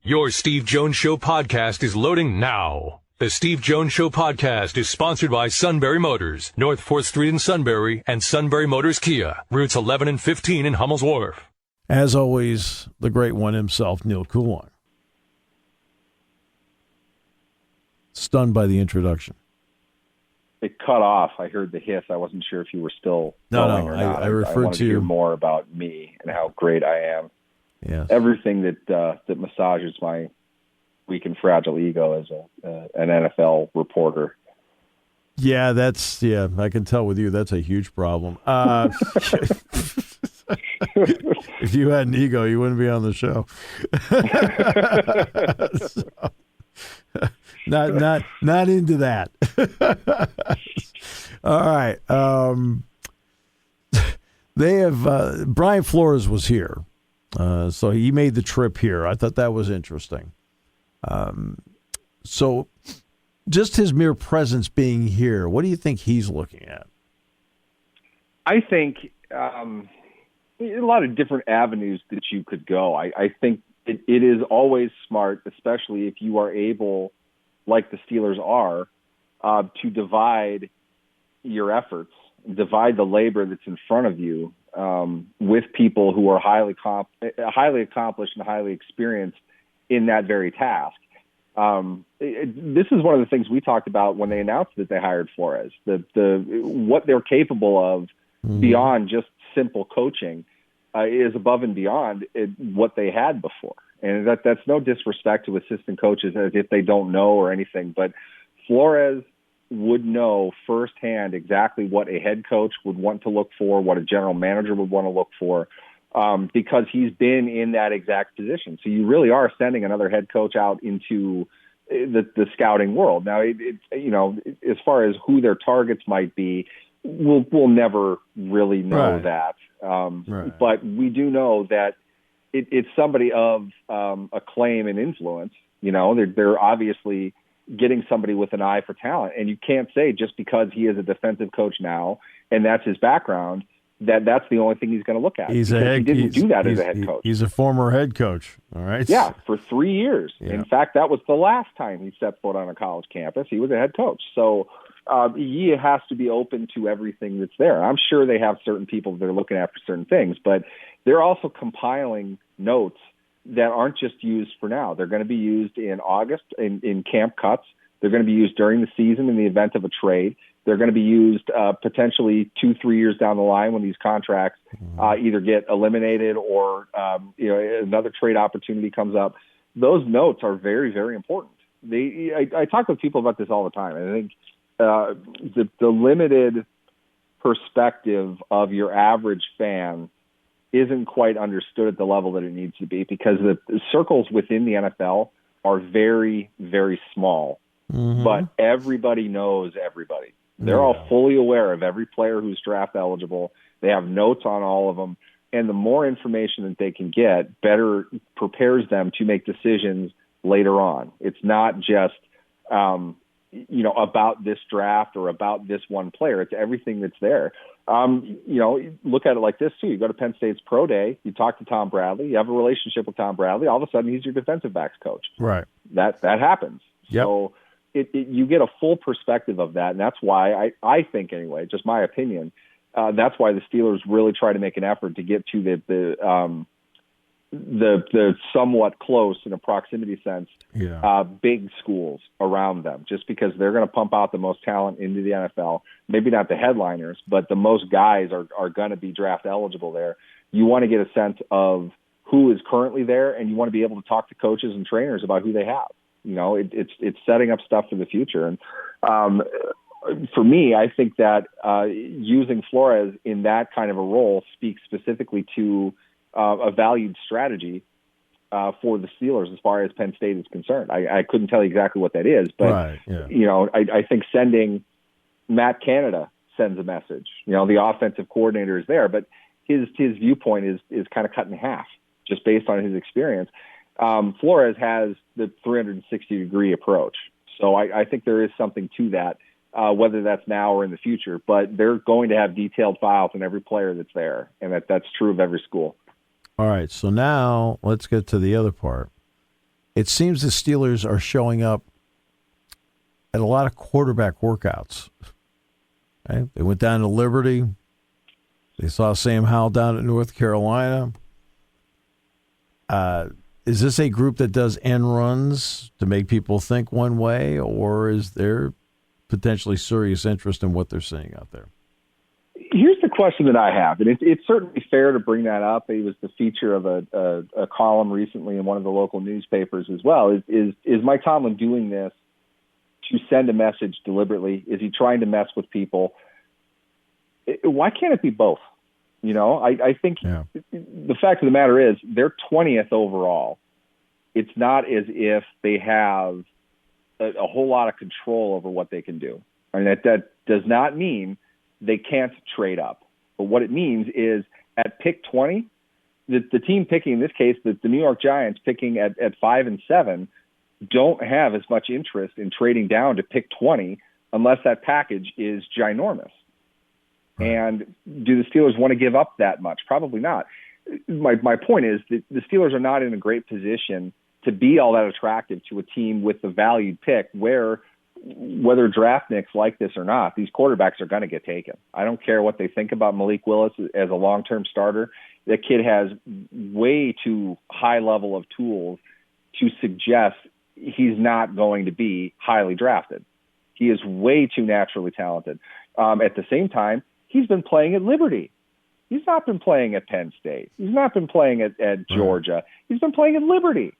Your Steve Jones Show podcast is loading now. The Steve Jones Show podcast is sponsored by Sunbury Motors, North 4th Street in Sunbury, and Sunbury Motors Kia, routes 11 and 15 in Hummel's Wharf. As always, the great one himself, Neal Coolong. Stunned by the introduction. It cut off. I heard the hiss. I wasn't sure if you were still No, or not. I referred wanted to hear more about me and how great I am. Yes. Everything that massages my weak and fragile ego as an NFL reporter. Yeah, I can tell with you that's a huge problem. If you had an ego, you wouldn't be on the show. So, not into that. All right. They have Brian Flores was here. So he made the trip here. I thought that was interesting. So just his mere presence being here, what do you think he's looking at? I think a lot of different avenues that you could go. I think it is always smart, especially if you are able, like the Steelers are, to divide your efforts, divide the labor that's in front of you with people who are highly accomplished and highly experienced in that very task. This is one of the things we talked about when they announced that they hired Flores. What they're capable of beyond just simple coaching is above and beyond what they had before. And that's no disrespect to assistant coaches as if they don't know or anything, but Flores would know firsthand exactly what a head coach would want to look for, what a general manager would want to look for, because he's been in that exact position. So you really are sending another head coach out into the scouting world. Now, as far as who their targets might be, we'll never really know that. Right. But we do know that it's somebody of acclaim and influence. They're obviously getting somebody with an eye for talent. And you can't say just because he is a defensive coach now and that's his background, that's the only thing he's going to look at. He didn't do that as a head coach. He's a former head coach, all right? Yeah, for 3 years. Yeah. In fact, that was the last time he set foot on a college campus. He was a head coach. So he has to be open to everything that's there. I'm sure they have certain people they're looking at for certain things, but they're also compiling notes that aren't just used for now. They're going to be used in August in camp cuts. They're going to be used during the season in the event of a trade. They're going to be used potentially 2-3 years down the line when these contracts either get eliminated or another trade opportunity comes up. Those notes are very, very important. I talk with people about this all the time. And I think the limited perspective of your average fan isn't quite understood at the level that it needs to be, because the circles within the NFL are very, very small, but everybody knows everybody. They're all fully aware of every player who's draft eligible. They have notes on all of them. And the more information that they can get, better prepares them to make decisions later on. It's not just, about this draft or about this one player. It's everything that's there. Look at it like this too. You go to Penn State's pro day, you talk to Tom Bradley, you have a relationship with Tom Bradley. All of a sudden he's your defensive backs coach. Right. That happens. Yep. So you get a full perspective of that. And that's why I think anyway, just my opinion, that's why the Steelers really try to make an effort to get to the somewhat close in a proximity sense, big schools around them, just because they're going to pump out the most talent into the NFL. Maybe not the headliners, but the most guys are going to be draft eligible there. You want to get a sense of who is currently there, and you want to be able to talk to coaches and trainers about who they have. It's setting up stuff for the future. And for me, I think that using Flores in that kind of a role speaks specifically to a valued strategy for the Steelers as far as Penn State is concerned. I couldn't tell you exactly what that is, but I think sending Matt Canada sends a message. The offensive coordinator is there, but his viewpoint is kind of cut in half just based on his experience. Flores has the 360-degree approach. So I think there is something to that, whether that's now or in the future. But they're going to have detailed files on every player that's there, and that's true of every school. All right, so now let's get to the other part. it seems the Steelers are showing up at a lot of quarterback workouts. Right? They went down to Liberty. They saw Sam Howell down at North Carolina. Is this a group that does end runs to make people think one way, or is there potentially serious interest in what they're seeing out there? Here's the question that I have, and it's certainly fair to bring that up. It was the feature of a column recently in one of the local newspapers as well. Is Mike Tomlin doing this to send a message deliberately? Is he trying to mess with people? Why can't it be both? You know, I think the fact of the matter is they're 20th overall. It's not as if they have a whole lot of control over what they can do. I mean, that does not mean they can't trade up. But what it means is at pick 20, the team picking, in this case, the New York Giants picking at 5 and 7, don't have as much interest in trading down to pick 20 unless that package is ginormous. And do the Steelers want to give up that much? Probably not. My point is that the Steelers are not in a great position to be all that attractive to a team with the valued pick where, whether draft nicks like this or not, these quarterbacks are going to get taken. I don't care what they think about Malik Willis as a long-term starter. That kid has way too high level of tools to suggest he's not going to be highly drafted. He is way too naturally talented. At the same time, he's been playing at Liberty. He's not been playing at Penn State. He's not been playing at Georgia. He's been playing at Liberty.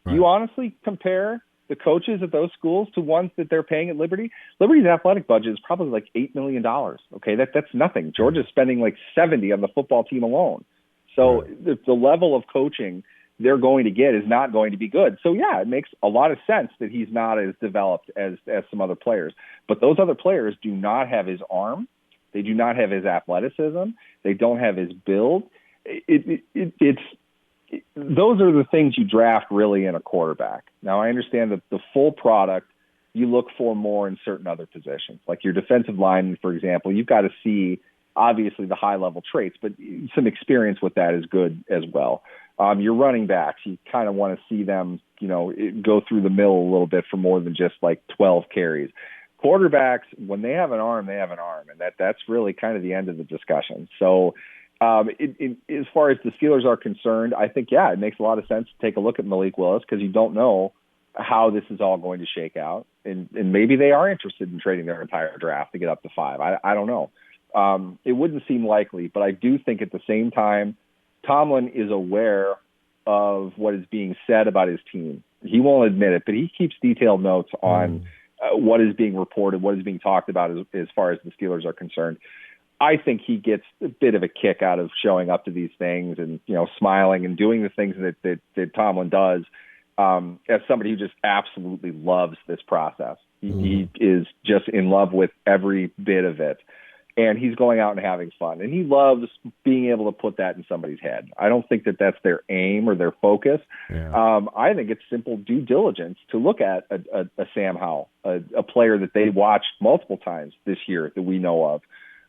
Right. You honestly compare the coaches at those schools to ones that they're paying at Liberty? Liberty's athletic budget is probably like $8 million. Okay, that's nothing. Georgia's spending like $70 on the football team alone. So the level of coaching they're going to get is not going to be good. So, yeah, it makes a lot of sense that he's not as developed as some other players. But those other players do not have his arm. They do not have his athleticism. They don't have his build. Those are the things you draft really in a quarterback. Now, I understand that the full product you look for more in certain other positions. Like your defensive lineman, for example, you've got to see, obviously, the high-level traits, but some experience with that is good as well. Your running backs, you kind of want to see them, go through the mill a little bit for more than just like 12 carries. Quarterbacks, when they have an arm, they have an arm, and that's really kind of the end of the discussion. So as far as the Steelers are concerned, I think, it makes a lot of sense to take a look at Malik Willis because you don't know how this is all going to shake out. And maybe they are interested in trading their entire draft to get up to 5. I don't know. It wouldn't seem likely, but I do think at the same time, Tomlin is aware of what is being said about his team. He won't admit it, but he keeps detailed notes on what is being reported, what is being talked about as far as the Steelers are concerned. I think he gets a bit of a kick out of showing up to these things and, smiling and doing the things that Tomlin does as somebody who just absolutely loves this process. He is just in love with every bit of it. And he's going out and having fun. And he loves being able to put that in somebody's head. I don't think that that's their aim or their focus. Yeah. I think it's simple due diligence to look at a Sam Howell, a player that they watched multiple times this year that we know of,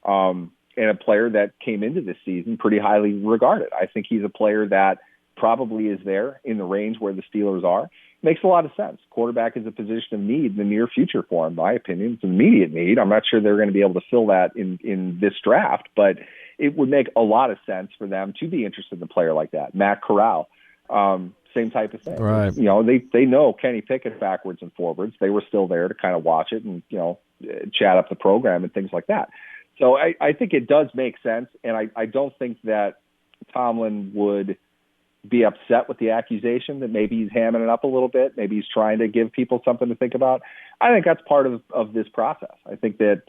and a player that came into this season pretty highly regarded. I think he's a player that probably is there in the range where the Steelers are. Makes a lot of sense. Quarterback is a position of need in the near future for him, in my opinion. It's an immediate need. I'm not sure they're going to be able to fill that in this draft, but it would make a lot of sense for them to be interested in a player like that. Matt Corral, same type of thing. Right. They know Kenny Pickett backwards and forwards. They were still there to kind of watch it and, chat up the program and things like that. So I think it does make sense, and I don't think that Tomlin would be upset with the accusation that maybe he's hamming it up a little bit. Maybe he's trying to give people something to think about. I think that's part of this process. I think that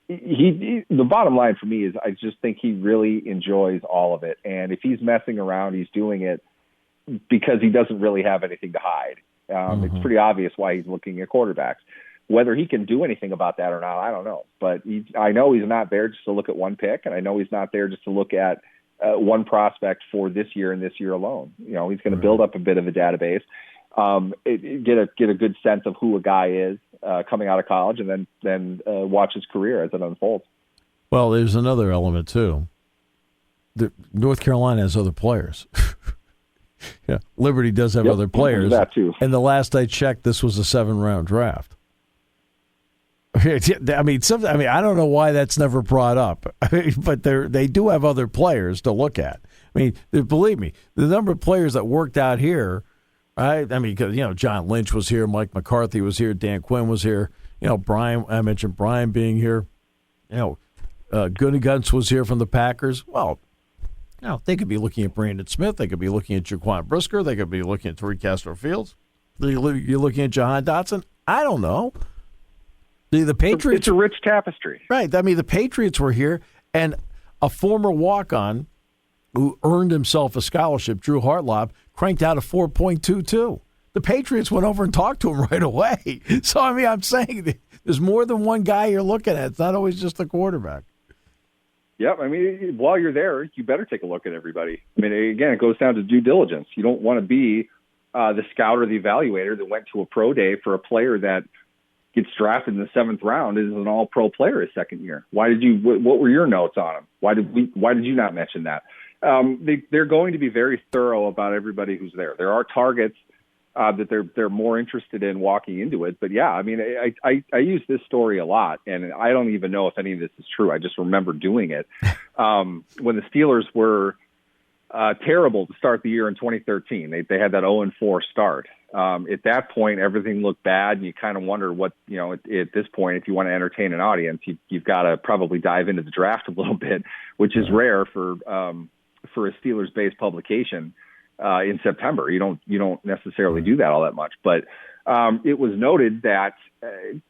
the bottom line for me is I just think he really enjoys all of it. And if he's messing around, he's doing it because he doesn't really have anything to hide. It's pretty obvious why he's looking at quarterbacks. Whether he can do anything about that or not, I don't know. But I know he's not there just to look at one pick, and I know he's not there just to look at one prospect for this year and this year alone. He's going to build up a bit of a database, get a good sense of who a guy is coming out of college, and then watch his career as it unfolds. Well, there's another element too. North Carolina has other players. Yeah, Liberty does have other players. That too. And the last I checked, this was a 7-round draft. I mean, I don't know why that's never brought up, but they do have other players to look at. I mean, believe me, the number of players that worked out here, right? I mean, because John Lynch was here, Mike McCarthy was here, Dan Quinn was here. Brian. I mentioned Brian being here. Gunnigunst was here from the Packers. Well, they could be looking at Brandon Smith. They could be looking at Jaquan Brisker. They could be looking at Tariq Castro-Fields. You're looking at Jahan Dotson. I don't know. The Patriots. It's a rich tapestry. Right. I mean, the Patriots were here, and a former walk-on who earned himself a scholarship, Drew Hartlob, cranked out a 4.22. The Patriots went over and talked to him right away. So, I mean, I'm saying there's more than one guy you're looking at. It's not always just the quarterback. Yep. I mean, while you're there, you better take a look at everybody. I mean, again, it goes down to due diligence. You don't want to be the scout or the evaluator that went to a pro day for a player that gets drafted in the 7th round is an all-pro player his second year. Why did you? What were your notes on him? Why did you not mention that? They're going to be very thorough about everybody who's there. There are targets that they're more interested in walking into it. But yeah, I mean, I use this story a lot, and I don't even know if any of this is true. I just remember doing it when the Steelers were terrible to start the year in 2013. They had that 0-4 start. At that point, everything looked bad, and you kind of wonder what, at this point, if you want to entertain an audience, you've got to probably dive into the draft a little bit, which is rare for a Steelers-based publication in September. You don't necessarily do that all that much. But it was noted that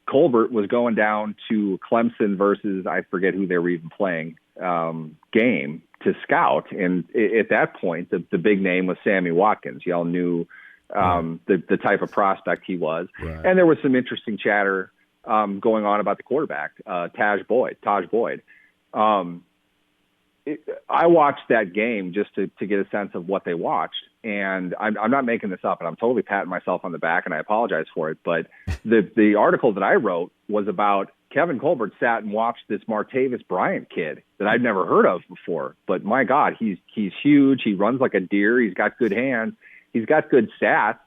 Colbert was going down to Clemson versus, I forget who they were even playing, game to scout. And at that point, the big name was Sammy Watkins. Y'all knew the type of prospect he was. Right. And there was some interesting chatter going on about the quarterback, Taj Boyd. I watched that game just to get a sense of what they watched. And I'm not making this up, and I'm totally patting myself on the back, and I apologize for it. But the article that I wrote was about Kevin Colbert sat and watched this Martavis Bryant kid that I'd never heard of before. But my God, he's huge. He runs like a deer. He's got good hands. He's got good stats.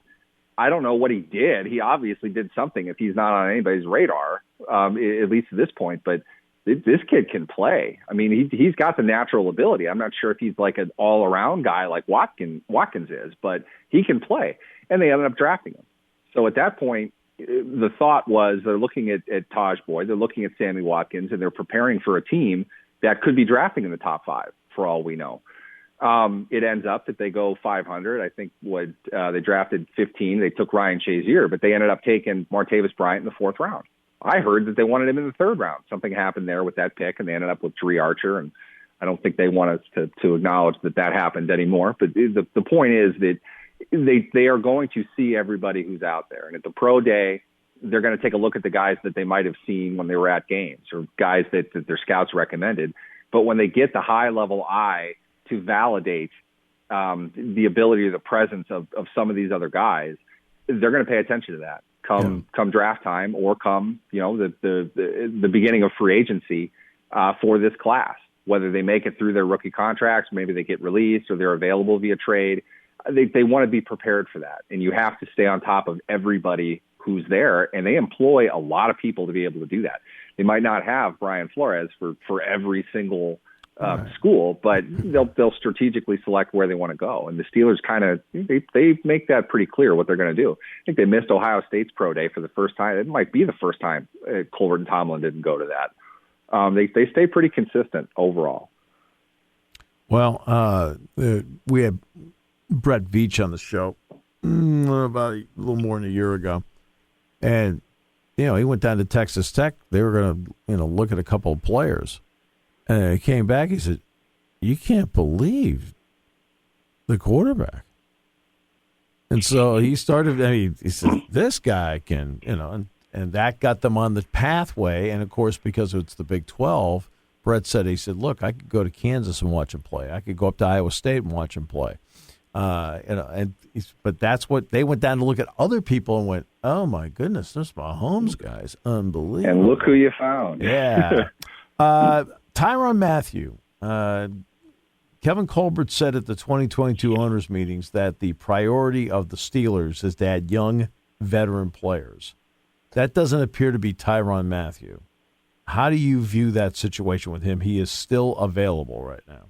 I don't know what he did. He obviously did something if he's not on anybody's radar, at least at this point. But this kid can play. I mean, he's got the natural ability. I'm not sure if he's like an all-around guy like Watkins is, but he can play. And they ended up drafting him. So at that point, the thought was they're looking at Taj Boyd, they're looking at Sammy Watkins, and they're preparing for a team that could be drafting in the top 5 for all we know. It ends up that they go 500. I think they drafted 15. They took Ryan Shazier, but they ended up taking Martavis Bryant in the 4th round. I heard that they wanted him in the 3rd round. Something happened there with that pick, and they ended up with Dree Archer, and I don't think they want us to acknowledge that happened anymore. But the point is that they are going to see everybody who's out there. And at the pro day, they're going to take a look at the guys that they might have seen when they were at games or guys that their scouts recommended. But when they get the high-level eye to validate the ability or the presence of some of these other guys, they're going to pay attention to that. Come draft time or come, the beginning of free agency for this class, whether they make it through their rookie contracts, maybe they get released or they're available via trade. They want to be prepared for that. And you have to stay on top of everybody who's there. And they employ a lot of people to be able to do that. They might not have Brian Flores for every single school, but they'll strategically select where they want to go. And the Steelers they make that pretty clear what they're going to do. I think they missed Ohio State's pro day for the first time. It might be the first time Colbert and Tomlin didn't go to that. They stay pretty consistent overall. Well, we had Brett Veach on the show about a little more than a year ago, and he went down to Texas Tech. They were going to look at a couple of players. And he came back, he said, you can't believe the quarterback. And so he started, he said, this guy can, and that got them on the pathway. And, of course, because it's the Big 12, Brett said, look, I could go to Kansas and watch him play. I could go up to Iowa State and watch him play. But that's what they went down to look at other people and went, oh, my goodness, this Mahomes guy's unbelievable. And look who you found. Yeah. Tyrann Mathieu, Kevin Kevin Colbert said at the 2022 owners meetings that the priority of the Steelers is to add young veteran players. That doesn't appear to be Tyrann Mathieu. How do you view that situation with him? He is still available right now.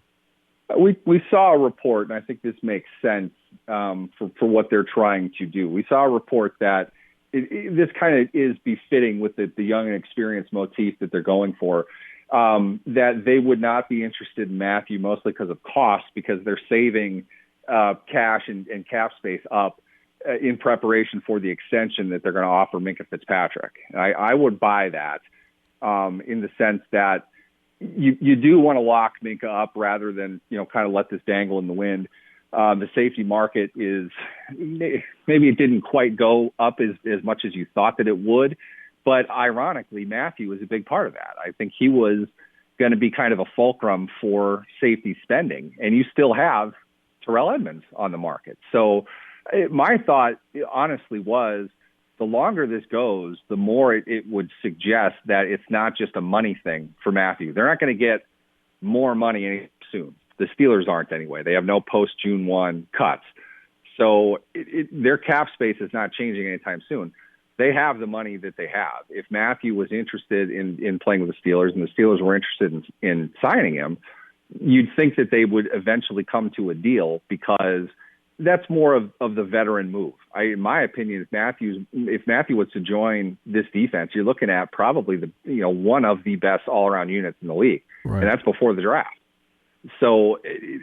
We saw a report, and I think this makes sense for what they're trying to do. We saw a report that this kind of is befitting with the young and experienced motif that they're going for, that they would not be interested in Mathieu mostly because of cost, because they're saving cash and cap space up in preparation for the extension that they're going to offer Minkah Fitzpatrick. And I would buy that in the sense that you do want to lock Minkah up rather than, kind of let this dangle in the wind. The safety market is maybe it didn't quite go up as much as you thought that it would, but ironically, Mathieu was a big part of that. I think he was going to be kind of a fulcrum for safety spending, and you still have Terrell Edmunds on the market. So my thought, honestly, was the longer this goes, the more it would suggest that it's not just a money thing for Mathieu. They're not going to get more money anytime soon. The Steelers aren't anyway. They have no post-June 1 cuts. So their cap space is not changing anytime soon. They have the money that they have. If Mathieu was interested in playing with the Steelers and the Steelers were interested in signing him, you'd think that they would eventually come to a deal because that's more of the veteran move. In my opinion, if Mathieu was to join this defense, you're looking at probably one of the best all-around units in the league, right. And that's before the draft. So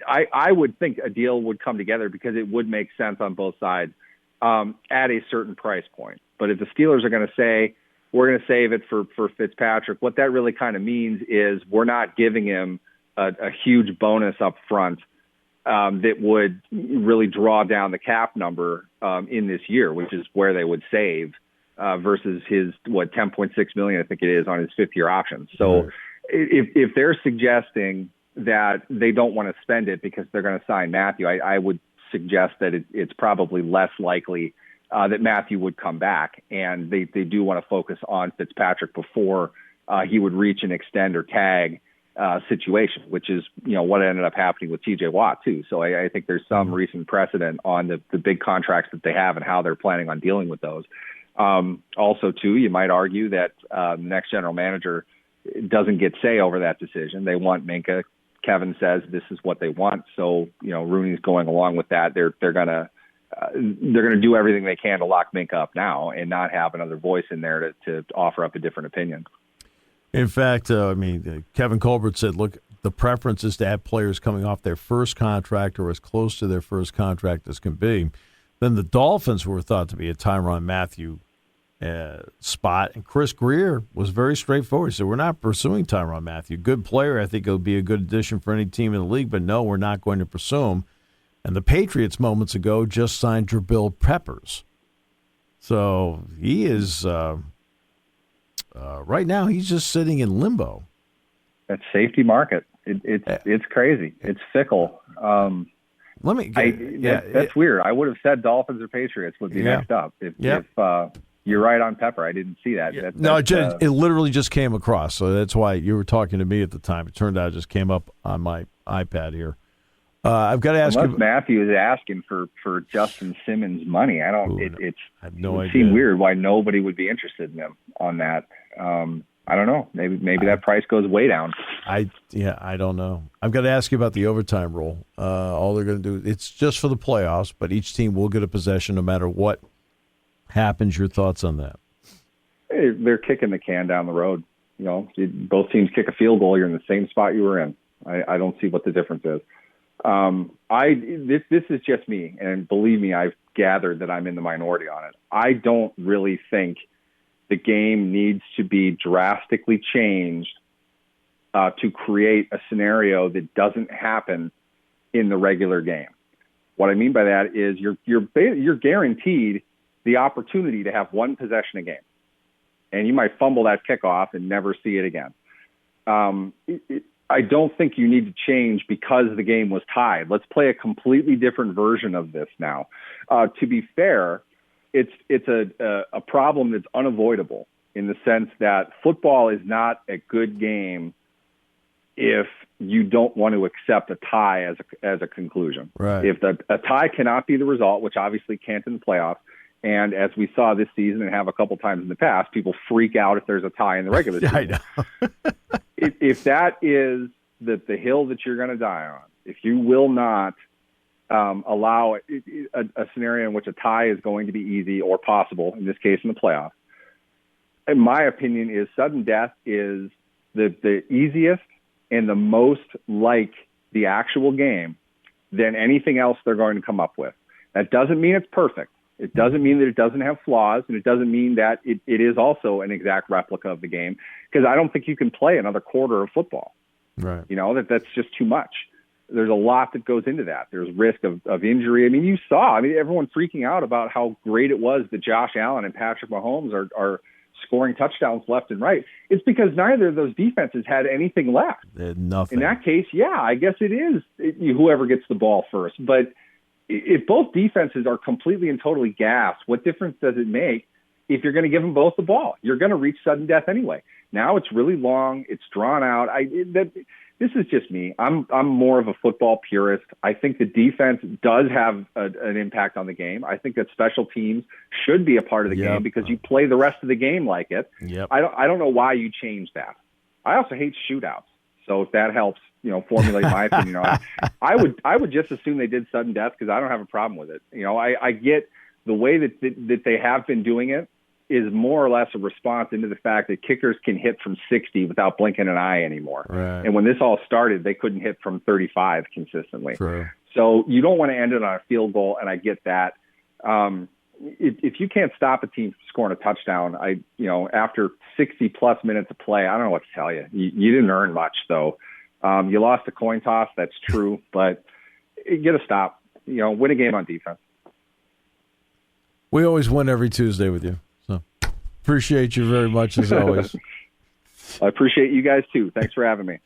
I would think a deal would come together because it would make sense on both sides at a certain price point. But if the Steelers are going to say, we're going to save it for Fitzpatrick, what that really kind of means is we're not giving him a huge bonus up front that would really draw down the cap number in this year, which is where they would save versus his, $10.6 million, I think it is, on his fifth-year option. So if they're suggesting that they don't want to spend it because they're going to sign Mathieu, I would suggest that it's probably less likely that Mathieu would come back, and they do want to focus on Fitzpatrick before he would reach an extend or tag situation, which is what ended up happening with TJ Watt too. So I think there's some recent precedent on the big contracts that they have and how they're planning on dealing with those. Also too, you might argue that the next general manager doesn't get say over that decision. They want Minkah. Kevin says this is what they want, so Rooney's going along with that. They're gonna do everything they can to lock Minkah up now and not have another voice in there to offer up a different opinion. In fact, Kevin Colbert said, look, the preference is to have players coming off their first contract or as close to their first contract as can be. Then the Dolphins were thought to be a Tyrann Mathieu spot, and Chris Greer was very straightforward. He said, we're not pursuing Tyrann Mathieu. Good player. I think he'll be a good addition for any team in the league, but no, we're not going to pursue him. And the Patriots moments ago just signed Jabril Peppers. So he is... right now, he's just sitting in limbo. That safety market, it's crazy. It's fickle. That's weird. I would have said Dolphins or Patriots would be next up. If you're right on Pepper, I didn't see that. It literally just came across. So that's why you were talking to me at the time. It turned out it just came up on my iPad here. I've got to ask Unless Mathieu is asking for Justin Simmons money, I have no idea. It seemed weird why nobody would be interested in him on that. I don't know. Maybe that price goes way down. I don't know. I've got to ask you about the overtime rule. All they're going to do, it's just for the playoffs, but each team will get a possession no matter what happens. Your thoughts on that? They're kicking the can down the road. Both teams kick a field goal, you're in the same spot you were in. I don't see what the difference is. This is just me, and believe me, I've gathered that I'm in the minority on it. I don't really think the game needs to be drastically changed to create a scenario that doesn't happen in the regular game. What I mean by that is you're guaranteed the opportunity to have one possession a game, and you might fumble that kickoff and never see it again. I don't think you need to change because the game was tied. Let's play a completely different version of this now. To be fair, it's a problem that's unavoidable in the sense that football is not a good game if you don't want to accept a tie as a conclusion. Right. If a tie cannot be the result, which obviously can't in the playoffs, and as we saw this season and have a couple times in the past, people freak out if there's a tie in the regular season. I know. If that is the hill that you're going to die on, if you will not allow a scenario in which a tie is going to be easy or possible, in this case in the playoffs, in my opinion, is sudden death is the easiest and the most like the actual game than anything else they're going to come up with. That doesn't mean it's perfect. It doesn't mean that it doesn't have flaws, and it doesn't mean that it is also an exact replica of the game, because I don't think you can play another quarter of football. Right. You know, that's just too much. There's a lot that goes into that. There's risk of injury. I mean, you saw, everyone freaking out about how great it was that Josh Allen and Patrick Mahomes are scoring touchdowns left and right. It's because neither of those defenses had anything left. They had nothing. In that case, yeah, I guess it is whoever gets the ball first. But if both defenses are completely and totally gassed, what difference does it make if you're going to give them both the ball? You're going to reach sudden death anyway. Now it's really long. It's drawn out. This is just me. I'm more of a football purist. I think the defense does have an impact on the game. I think that special teams should be a part of the game because you play the rest of the game like it. Yep. I don't know why you change that. I also hate shootouts. So if that helps, formulate my opinion on it, I would just assume they did sudden death because I don't have a problem with it. I get the way that they have been doing it is more or less a response into the fact that kickers can hit from 60 without blinking an eye anymore. Right. And when this all started, they couldn't hit from 35 consistently. True. So you don't want to end it on a field goal, and I get that. If you can't stop a team from scoring a touchdown, after 60-plus minutes of play, I don't know what to tell you. You didn't earn much, though. You lost a coin toss, that's true, but get a stop. Win a game on defense. We always win every Tuesday with you. So appreciate you very much, as always. I appreciate you guys, too. Thanks for having me.